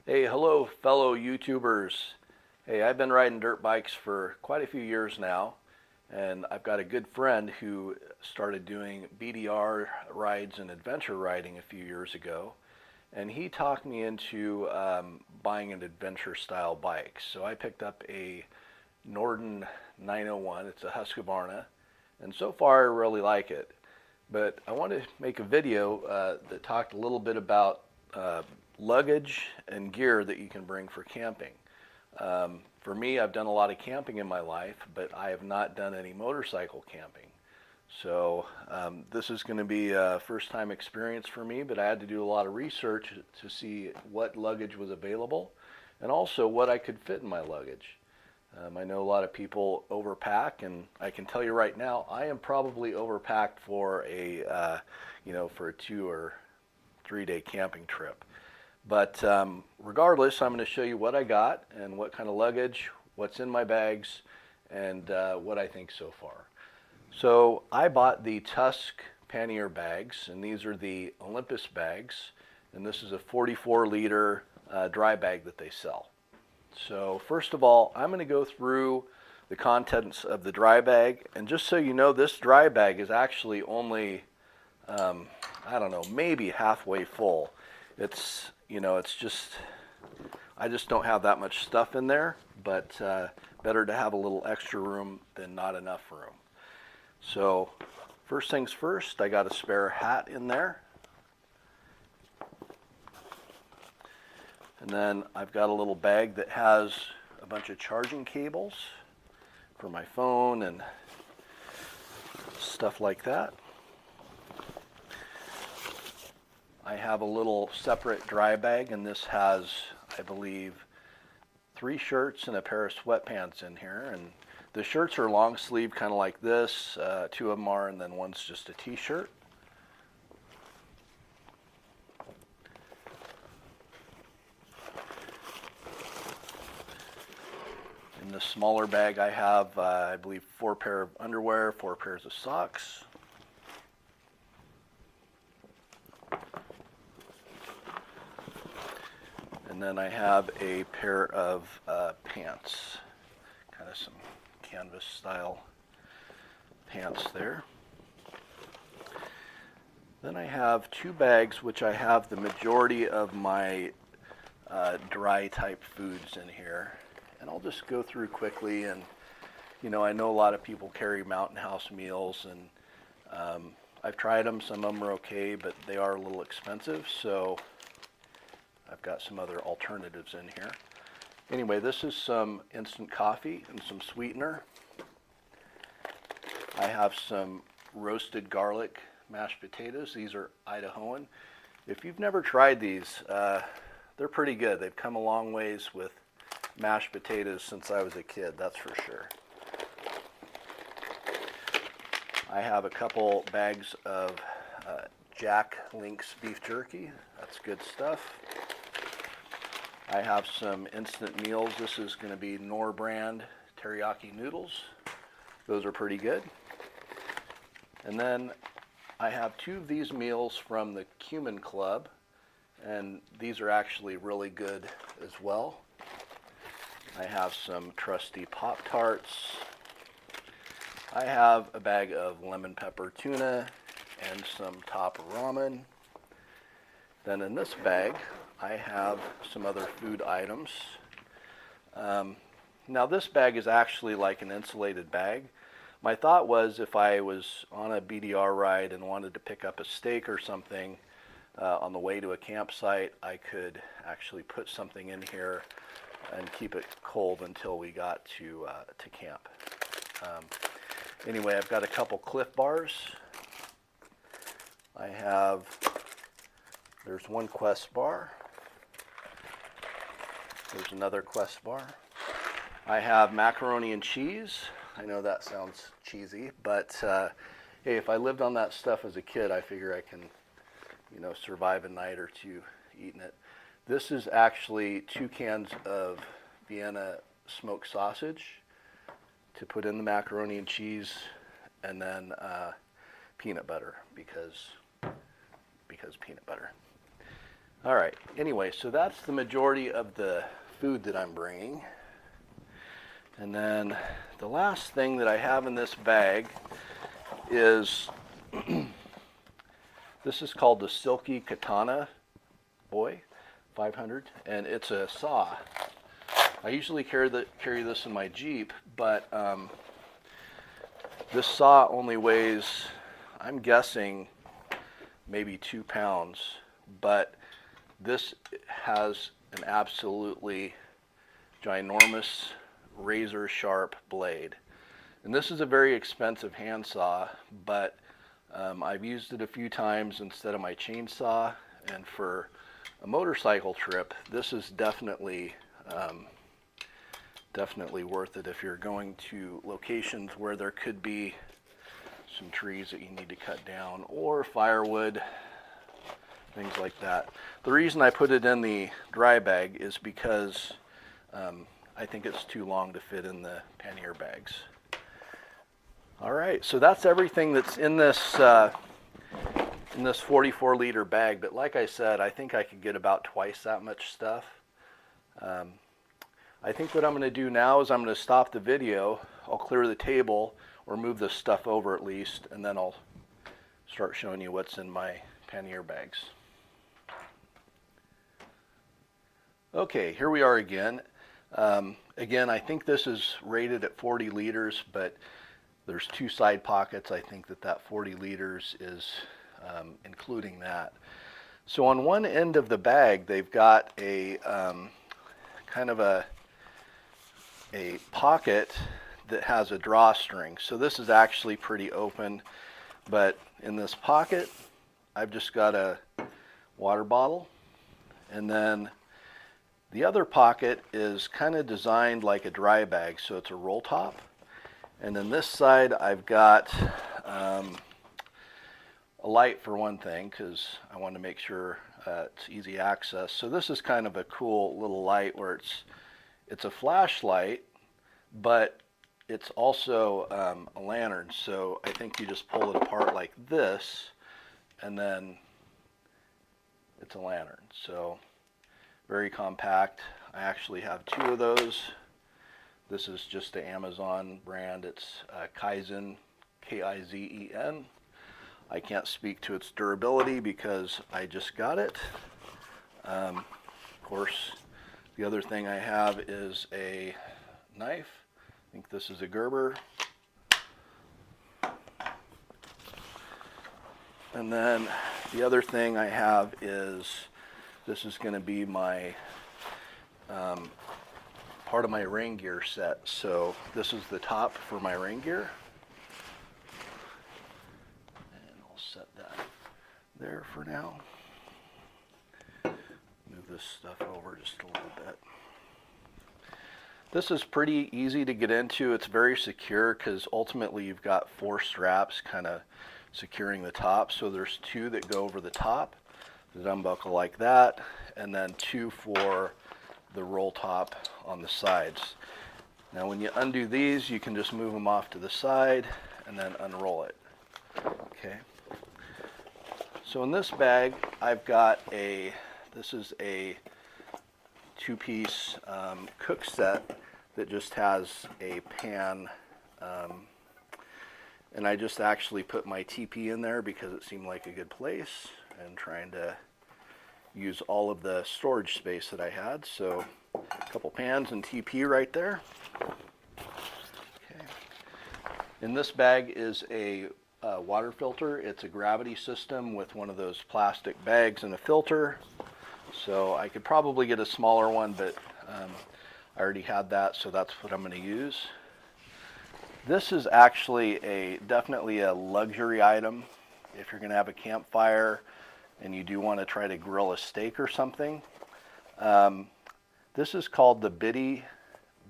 Hey, hello, fellow YouTubers. Hey, I've been riding dirt bikes for quite a few years now, and I've got a good friend who started doing BDR rides and adventure riding a few years ago, and he talked me into buying an adventure style bike. So I picked up a Norden 901. It's a Husqvarna, and so far I really like it. But I want to make a video that talked a little bit about uh, luggage and gear that you can bring for camping. For me, I've done a lot of camping in my life, but I have not done any motorcycle camping. So this is going to be a first time experience for me, but I had to do a lot of research to see what luggage was available and also what I could fit in my luggage. I know a lot of people overpack, and I can tell you right now, I am probably overpacked for for a 2 or 3 day camping trip. But regardless, I'm going to show you what I got and what kind of luggage, what's in my bags, and what I think so far. So I bought the Tusk pannier bags, and these are the Olympus bags, and this is a 44-liter dry bag that they sell. So first of all, I'm going to go through the contents of the dry bag, and just so you know, this dry bag is actually only, I don't know, maybe halfway full. It's just, I just don't have that much stuff in there, but better to have a little extra room than not enough room. So first things first, I got a spare hat in there. And then I've got a little bag that has a bunch of charging cables for my phone and stuff like that. I have a little separate dry bag, and this has, I believe, 3 shirts and a pair of sweatpants in here. And the shirts are long sleeve, kind of like this. 2 of them are, and then one's just a t-shirt. In the smaller bag, I have, I believe, 4 pair of underwear, 4 pairs of socks. And then I have a pair of pants, kind of some canvas style pants there. Then I have 2 bags, which I have the majority of my dry type foods in here. And I'll just go through quickly. And I know a lot of people carry Mountain House meals, and I've tried them. Some of them are okay, but they are a little expensive, so I've got some other alternatives in here. Anyway, this is some instant coffee and some sweetener. I have some roasted garlic mashed potatoes. These are Idahoan. If you've never tried these, they're pretty good. They've come a long ways with mashed potatoes since I was a kid, that's for sure. I have a couple bags of Jack Link's beef jerky. That's good stuff. I have some instant meals. This is going to be Knorr brand teriyaki noodles. Those are pretty good. And then I have 2 of these meals from the Cumin Club, and these are actually really good as well. I have some trusty Pop-Tarts. I have a bag of lemon pepper tuna and some top ramen. Then in this bag, I have some other food items. Now this bag is actually like an insulated bag. My thought was if I was on a BDR ride and wanted to pick up a steak or something on the way to a campsite, I could actually put something in here and keep it cold until we got to camp. Anyway, I've got a couple Cliff Bars. There's one Quest bar. There's another Quest bar. I have macaroni and cheese. I know that sounds cheesy, but hey, if I lived on that stuff as a kid, I figure I can, survive a night or 2 eating it. This is actually 2 cans of Vienna smoked sausage to put in the macaroni and cheese, and then peanut butter because peanut butter. All right, anyway, so that's the majority of the food that I'm bringing. And then the last thing that I have in this bag is, this is called the Silky Katana Boy 500, and it's a saw. I usually carry this in my Jeep, but this saw only weighs, I'm guessing, maybe 2 pounds, but this has an absolutely ginormous razor sharp blade. And this is a very expensive handsaw, but I've used it a few times instead of my chainsaw, and for a motorcycle trip, this is definitely worth it if you're going to locations where there could be some trees that you need to cut down, or firewood, things like that. The reason I put it in the dry bag is because I think it's too long to fit in the pannier bags. All right, so that's everything that's in this 44-liter bag. But like I said, I think I could get about twice that much stuff. I think what I'm going to do now is I'm going to stop the video. I'll clear the table, or move this stuff over at least, and then I'll start showing you what's in my pannier bags. Okay, here we are again. Again, I think this is rated at 40 liters, but there's 2 side pockets. I think that 40 liters is including that. So on one end of the bag, they've got a kind of a pocket that has a drawstring. So this is actually pretty open, but in this pocket, I've just got a water bottle, and then the other pocket is kind of designed like a dry bag, so it's a roll top. And then this side, I've got a light for one thing, because I want to make sure it's easy access. So this is kind of a cool little light where it's a flashlight, but it's also a lantern. So I think you just pull it apart like this, and then it's a lantern. So very compact. I actually have 2 of those. This is just the Amazon brand. It's Kaizen, K-I-Z-E-N. I can't speak to its durability because I just got it. Of course, the other thing I have is a knife. I think this is a Gerber. And then the other thing I have is, this is going to be my part of my rain gear set. So this is the top for my rain gear. And I'll set that there for now. Move this stuff over just a little bit. This is pretty easy to get into. It's very secure because ultimately you've got 4 straps kind of securing the top. So there's 2 that go over the top, that unbuckle like that, and then 2 for the roll top on the sides. Now when you undo these, you can just move them off to the side and then unroll it. Okay. So in this bag, I've got this is a 2-piece cook set that just has a pan, and I just actually put my TP in there because it seemed like a good place, and trying to use all of the storage space that I had. So a couple pans and TP right there. Okay. In this bag is a water filter. It's a gravity system with one of those plastic bags and a filter. So I could probably get a smaller one, but I already had that, so that's what I'm going to use. This is actually definitely a luxury item if you're going to have a campfire and you do want to try to grill a steak or something. This is called the Biddy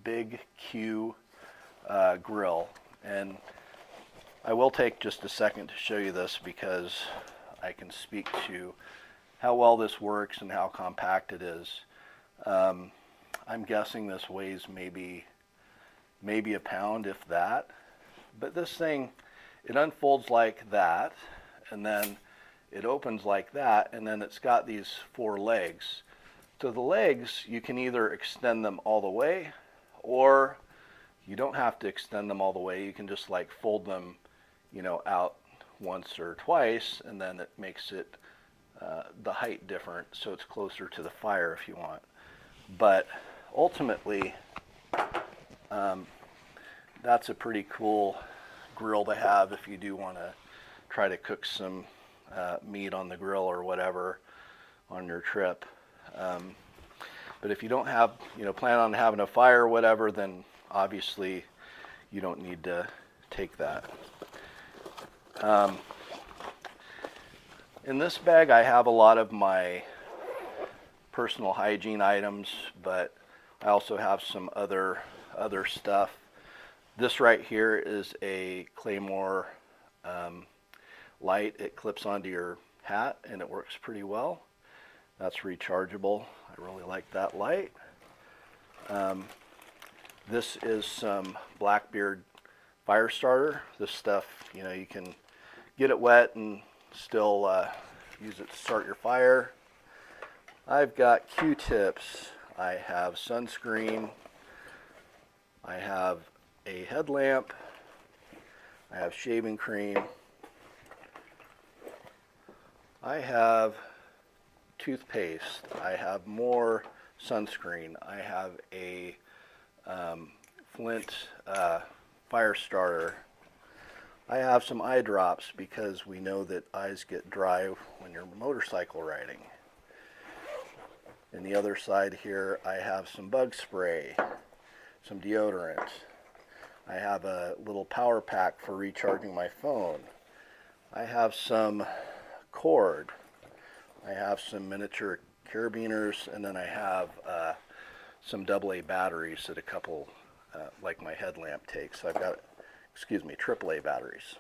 Big Q grill, and I will take just a second to show you this because I can speak to how well this works and how compact it is. I'm guessing this weighs maybe a pound, if that. But this thing, it unfolds like that, and then it opens like that, and then it's got these 4 legs. So the legs, you can either extend them all the way, or you don't have to extend them all the way. You can just like fold them, you know, out once or twice, and then it makes it the height different, so it's closer to the fire if you want. But ultimately, that's a pretty cool grill to have if you do want to try to cook some meat on the grill or whatever on your trip. But if you don't have, you know, plan on having a fire or whatever, then obviously you don't need to take that. In this bag I have a lot of my personal hygiene items, but I also have some other stuff. This right here is a Claymore light. It clips onto your hat and it works pretty well. That's rechargeable. I really like that light. This is some Blackbeard fire starter. This stuff, you know, you can get it wet and still use it to start your fire. I've got Q-tips. I have sunscreen. I have a headlamp. I have shaving cream. I have toothpaste. I have more sunscreen. I have a Flint fire starter. I have some eye drops because we know that eyes get dry when you're motorcycle riding. And the other side here, I have some bug spray, some deodorant. I have a little power pack for recharging my phone. I have some cord. I have some miniature carabiners, and then I have some AA batteries that a couple, like my headlamp takes. So I've got, AAA batteries.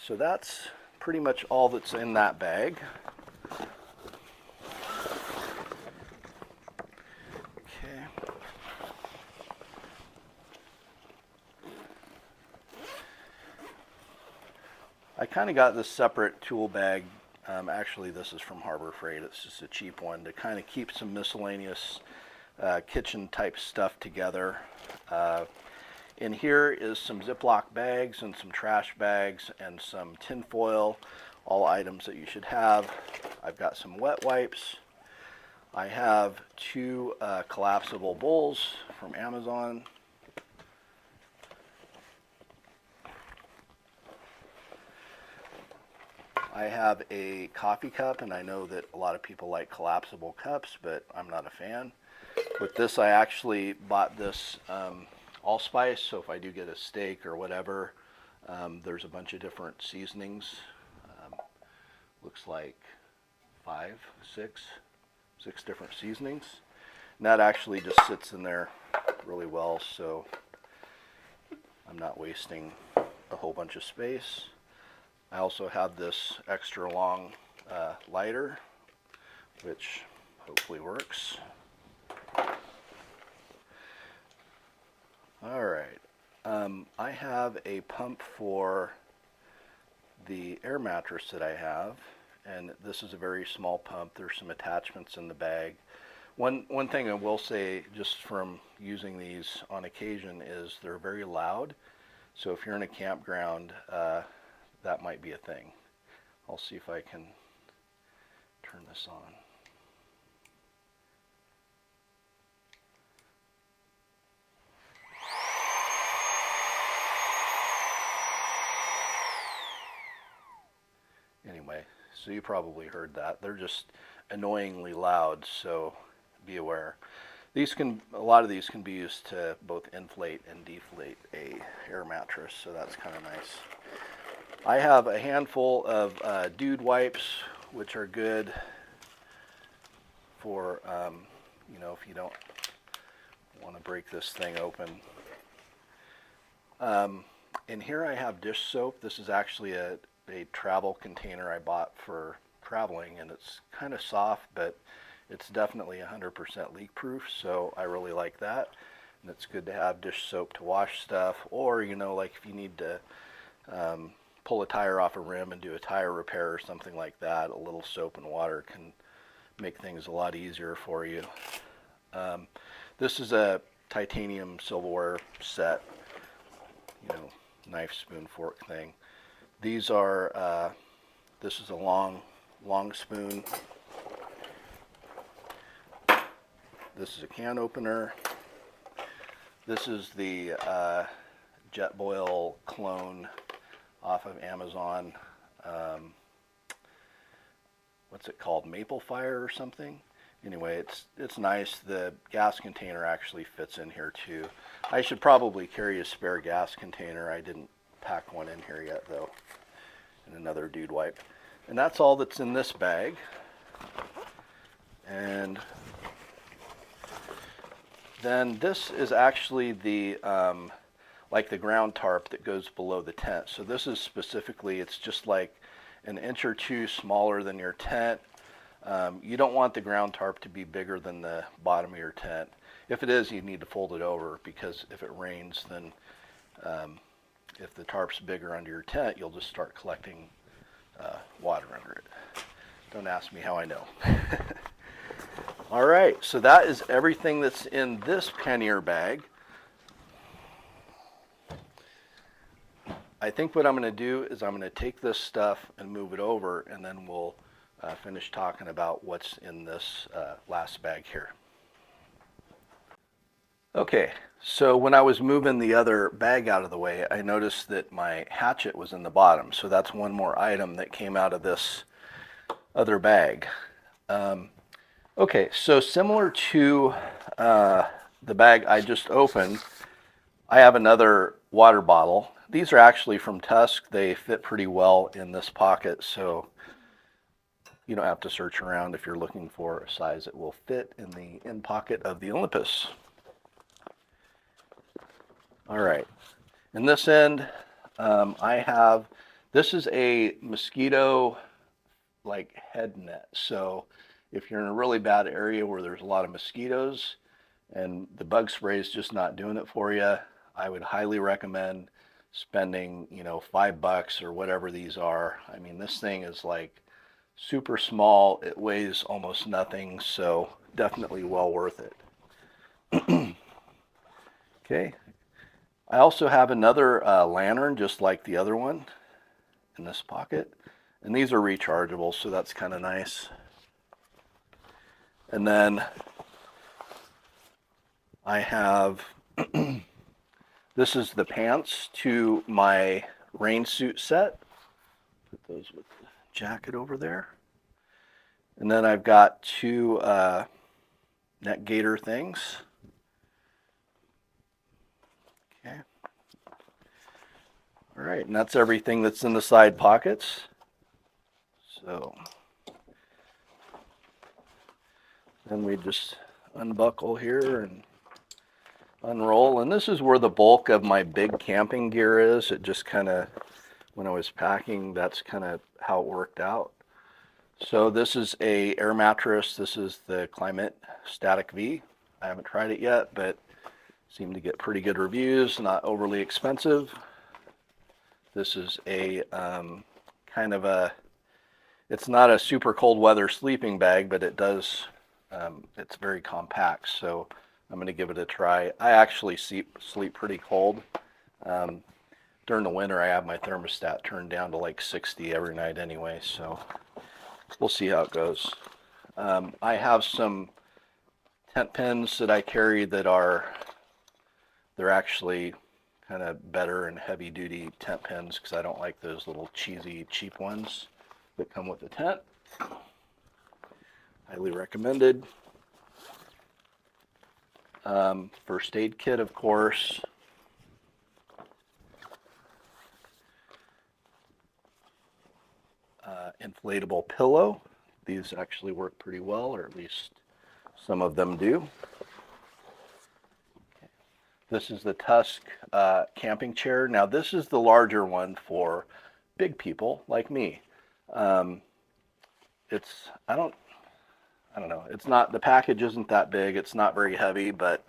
So that's pretty much all that's in that bag. Okay. I kind of got this separate tool bag. Actually, this is from Harbor Freight. It's just a cheap one to kind of keep some miscellaneous kitchen type stuff together. In here is some Ziploc bags and some trash bags and some tin foil, all items that you should have. I've got some wet wipes. I have 2 collapsible bowls from Amazon. I have a coffee cup, and I know that a lot of people like collapsible cups, but I'm not a fan. With this, I actually bought this allspice, so if I do get a steak or whatever, there's a bunch of different seasonings. Looks like 6 different seasonings. And that actually just sits in there really well, so I'm not wasting a whole bunch of space. I also have this extra long lighter, which hopefully works. All right, I have a pump for the air mattress that I have, and this is a very small pump. There's some attachments in the bag. One thing I will say, just from using these on occasion, is they're very loud. So if you're in a campground, that might be a thing. I'll see if I can turn this on. Anyway, so you probably heard that. They're just annoyingly loud, so be aware. A lot of these can be used to both inflate and deflate a air mattress, so that's kind of nice. I have a handful of Dude wipes, which are good for, you know, if you don't want to break this thing open. In here I have dish soap. This is actually a travel container I bought for traveling, and it's kind of soft, but it's definitely 100% leak proof, so I really like that. And it's good to have dish soap to wash stuff, or, you know, like if you need to pull a tire off a rim and do a tire repair or something like that, a little soap and water can make things a lot easier for you. This is a titanium silverware set, you know, knife, spoon, fork thing. These are, this is a long spoon. This is a can opener. This is the Jetboil clone off of Amazon. What's it called? Maple Fire or something? Anyway, it's nice. The gas container actually fits in here too. I should probably carry a spare gas container. I didn't pack one in here yet though. And another dude wipe. And that's all that's in this bag. And then this is actually the like the ground tarp that goes below the tent. So this is specifically, it's just like an inch or two smaller than your tent. You don't want the ground tarp to be bigger than the bottom of your tent. If it is, you need to fold it over, because if it rains, then if the tarp's bigger under your tent, you'll just start collecting water under it. Don't ask me how I know. All right, so that is everything that's in this pannier bag. I think what I'm going to do is I'm going to take this stuff and move it over, and then we'll finish talking about what's in this last bag here. Okay, so when I was moving the other bag out of the way, I noticed that my hatchet was in the bottom. So that's one more item that came out of this other bag. Okay, so similar to the bag I just opened, I have another water bottle. These are actually from Tusk. They fit pretty well in this pocket, so you don't have to search around if you're looking for a size that will fit in the in pocket of the Olympus. All right, in this end, this is a mosquito like head net. So if you're in a really bad area where there's a lot of mosquitoes and the bug spray is just not doing it for you, I would highly recommend spending, you know, $5 or whatever these are. I mean, this thing is like super small. It weighs almost nothing, so definitely well worth it. Okay. I also have another lantern just like the other one in this pocket, and these are rechargeable, so that's kind of nice. And then I have this is the pants to my rain suit set. Put those with the jacket over there. And then I've got two neck gaiter things. Okay. All right, and that's everything that's in the side pockets. So then we just unbuckle here and unroll, and this is where the bulk of my big camping gear is. It just kind of, when I was packing, that's kind of how it worked out. So this is a air mattress. This is the Climate Static V. I haven't tried it yet, but seemed to get pretty good reviews, not overly expensive. This is a kind of a, it's not a super cold weather sleeping bag, but it does, it's very compact, so I'm going to give it a try. I actually sleep pretty cold. During the winter, I have my thermostat turned down to like 60 every night anyway, so we'll see how it goes. I have some tent pins that I carry that they're actually kind of better and heavy duty tent pins, because I don't like those little cheesy, cheap ones that come with the tent. Highly recommended. First aid kit, of course. Inflatable pillow. These actually work pretty well, or at least some of them do. Okay. This is the Tusk camping chair. Now this is the larger one for big people like me. It's, I don't know. It's not, the package isn't that big. It's not very heavy, but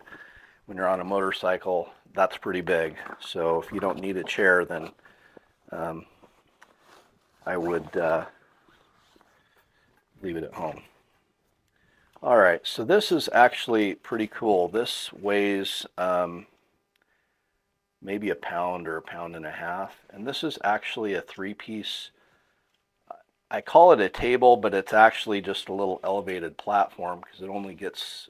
when you're on a motorcycle, that's pretty big. So if you don't need a chair, then I would leave it at home. All right, so this is actually pretty cool. This weighs maybe a pound or a pound and a half, and this is actually a three-piece. I call it a table, but it's actually just a little elevated platform because it only gets,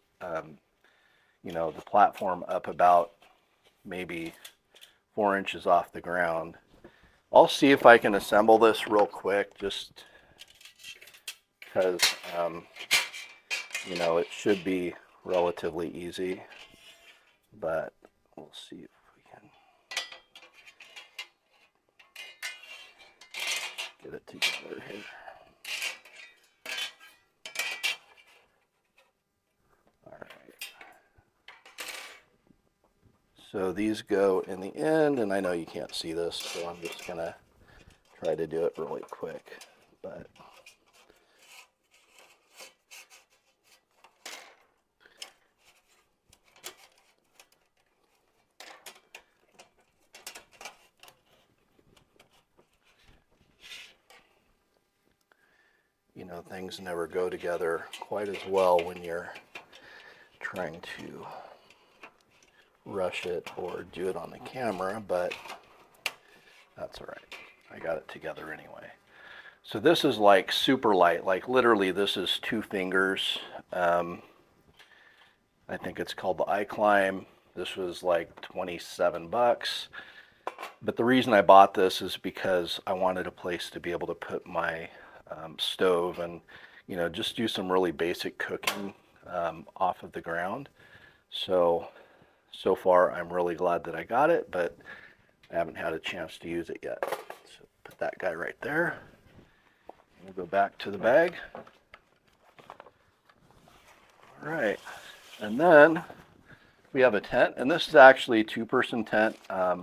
you know, the platform up about maybe 4 inches off the ground. I'll see if I can assemble this real quick, just because, you know, it should be relatively easy, but we'll see if we can get it together here. All right. So these go in the end, and I know you can't see this, so I'm just gonna try to do it really quick, but you know, things never go together quite as well when you're trying to rush it or do it on the camera, but that's all right. I got it together anyway. So this is like super light, like literally this is 2 fingers. I think it's called the iClimb. This was like 27 bucks. But the reason I bought this is because I wanted a place to be able to put my stove and, you know, just do some really basic cooking off of the ground. So far I'm really glad that I got it, but I haven't had a chance to use it yet. So put that guy right there. We'll go back to the bag. All right, and then we have a tent, and this is actually a 2-person tent. I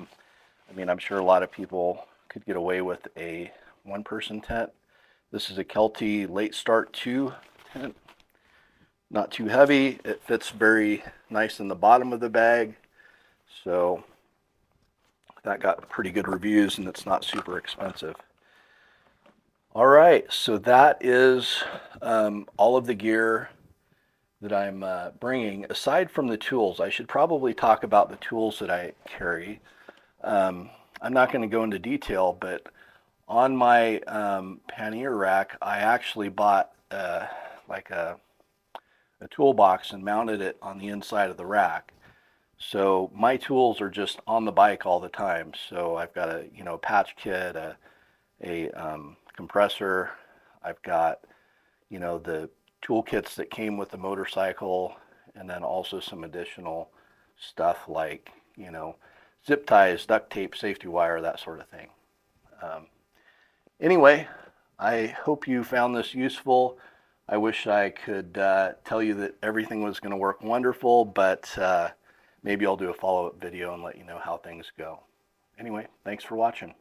mean, I'm sure a lot of people could get away with a 1-person tent. This is a Kelty Late Start 2 tent. Not too heavy. It fits very nice in the bottom of the bag. So that got pretty good reviews, and it's not super expensive. All right, so that is all of the gear that I'm bringing. Aside from the tools, I should probably talk about the tools that I carry. I'm not going to go into detail, but on my pannier rack, I actually bought like a toolbox and mounted it on the inside of the rack. So my tools are just on the bike all the time. So I've got a, you know, patch kit, a compressor. I've got, you know, the toolkits that came with the motorcycle, and then also some additional stuff like, you know, zip ties, duct tape, safety wire, that sort of thing. Anyway, I hope you found this useful. I wish I could tell you that everything was going to work wonderful, but maybe I'll do a follow-up video and let you know how things go. Anyway, thanks for watching.